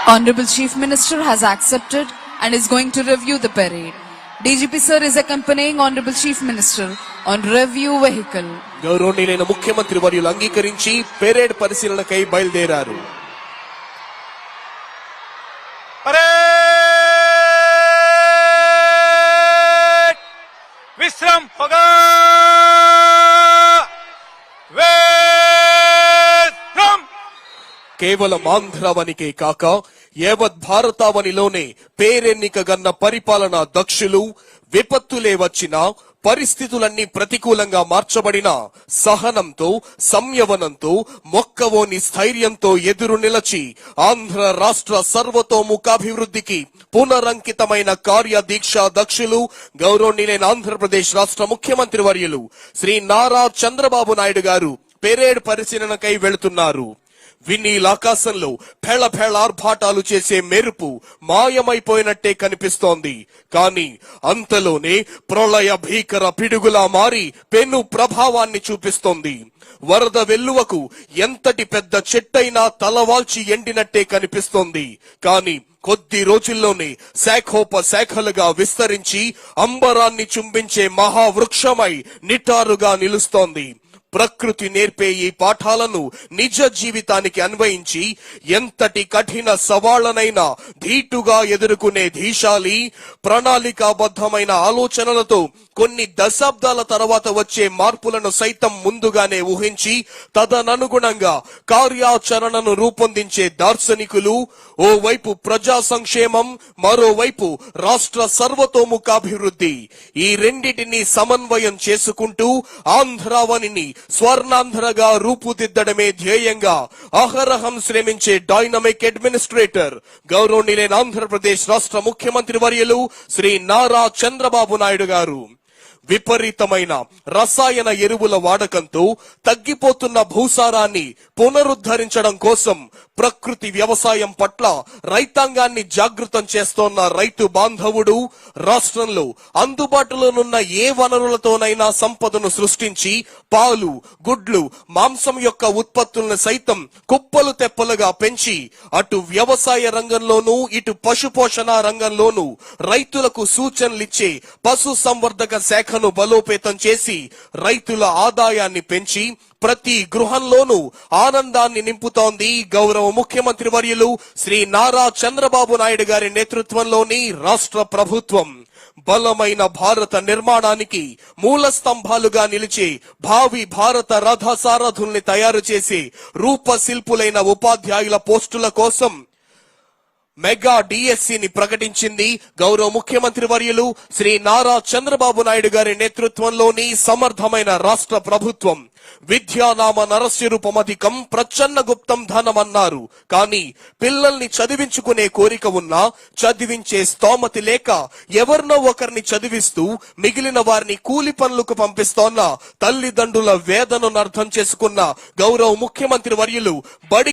Honorable Chief Minister has accepted and is going to review the parade. DGP sir is accompanying Honorable Chief Minister on review vehicle. గౌరవనీయులైన ముఖ్యమంత్రి వర్యులు అంగీకరించి parade పరిశీలనకై బయలుదేరారు. విశ్రామ్ హోగా కేవలం ఆంధ్రావనికే కాక యావత్ భారతావనిలోనే పేరెన్నిక గన్న పరిపాలనా దక్షులు, విపత్తులే వచ్చినా పరిస్థితులన్నీ ప్రతికూలంగా మార్చబడిన సహనంతో, సంయమనంతో, మొక్కవోని స్థైర్యంతో ఎదురు నిలచి ఆంధ్ర రాష్ట్ర సర్వతోముఖాభివృద్ధికి పునరంకితమైన కార్యదీక్షా దక్షులు గౌరవనీయులైన ఆంధ్రప్రదేశ్ రాష్ట్ర ముఖ్యమంత్రి వర్యులు శ్రీ నారా చంద్రబాబు నాయుడు గారు పెరేడ్ పరిశీలనకై వెళుతున్నారు. వినీలాకాశంలో ఆర్భాటాలు చేసే మెరుపు మాయమైపోయినట్టే కనిపిస్తోంది. కానీ అంతలోనే ప్రళయ భీకర పిడుగులా మారి పెను ప్రభావాన్ని చూపిస్తోంది. వరద వెల్లువకు ఎంతటి పెద్ద చెట్టైనా తలవాల్చి ఎండినట్టే కనిపిస్తోంది. కానీ కొద్ది రోజుల్లోనే శాఖోపశాఖలుగా విస్తరించి అంబరాన్ని చుంబించే మహావృక్షమై నిటారుగా నిలుస్తోంది. ప్రకృతి నేర్పే ఈ పాఠాలను నిజ జీవితానికి అన్వయించి ఎంతటి కఠిన సవాళ్లనైనా ధీటుగా ఎదుర్కొనే ధీశాలి, ప్రణాళికాబద్ధమైన ఆలోచనలతో కొన్ని దశాబ్దాల తర్వాత వచ్చే మార్పులను సైతం ముందుగానే ఊహించి తదననుగుణంగా కార్యాచరణను రూపొందించే దార్శనికులు, ఓవైపు ప్రజా సంక్షేమం, మరోవైపు రాష్ట్ర సర్వతోముఖాభివృద్ధి, ఈ రెండిటిని సమన్వయం చేసుకుంటూ ఆంధ్రావనిని స్వర్ణాంధ్రగా రూపుదిద్దడమే ధ్యేయంగా అహరహం శ్రమించే డైనమిక్ అడ్మినిస్ట్రేటర్ గౌరవనీయులైన ఆంధ్రప్రదేశ్ రాష్ట్ర ముఖ్యమంత్రి వర్యులు శ్రీ నారా చంద్రబాబు నాయుడు గారు విపరీతమైన రసాయన ఎరువుల వాడకంతో తగ్గిపోతున్న భూసారాన్ని పునరుద్ధరించడం కోసం ప్రకృతి వ్యవసాయం పట్ల రైతాంగాన్ని జాగృతం చేస్తోన్న రైతు బాంధవుడు రాష్ట్రంలో అందుబాటులోనున్న ఏ వనరులతోనైనా సంపదను సృష్టించి పాలు, గుడ్లు, మాంసం యొక్క ఉత్పత్తులను సైతం కుప్పలు తెప్పలుగా పెంచి అటు వ్యవసాయ రంగంలోనూ ఇటు పశుపోషణ రంగంలోనూ రైతులకు సూచనలిచ్చే పశు సంవర్ధక శాఖను బలోపేతం చేసి రైతుల ఆదాయాన్ని పెంచి ప్రతి గృహంలోనూ ఆనందాన్ని నింపుతోంది గౌరవ ముఖ్యమంత్రి వర్యులు శ్రీ నారా చంద్రబాబు నాయుడు గారి నేతృత్వంలోని రాష్ట్ర ప్రభుత్వం. బలమైన భారత నిర్మాణానికి మూల స్తంభాలుగా నిలిచే భావి భారత రథసారథుల్ని తయారు చేసే రూపశిల్పులైన ఉపాధ్యాయుల పోస్టుల కోసం మెగా డిఎస్సిని ప్రకటించింది గౌరవ ముఖ్యమంత్రి వర్యులు శ్రీ నారా చంద్రబాబు నాయుడు గారి నేతృత్వంలోని సమర్థమైన రాష్ట్ర ప్రభుత్వం. విద్యానామ నరస్యరూపమధికం ప్రచన్న గుప్తం ధనమన్నారు. కానీ పిల్లల్ని చదివించుకునే కోరిక ఉన్నా చదివించే స్తోమతి లేక ఎవరినో ఒకరిని చదివిస్తూ మిగిలిన వారిని కూలి పనులకు పంపిస్తోన్న తల్లిదండ్రుల వేదనను అర్థం చేసుకున్న గౌరవ ముఖ్యమంత్రి వర్యులు బడి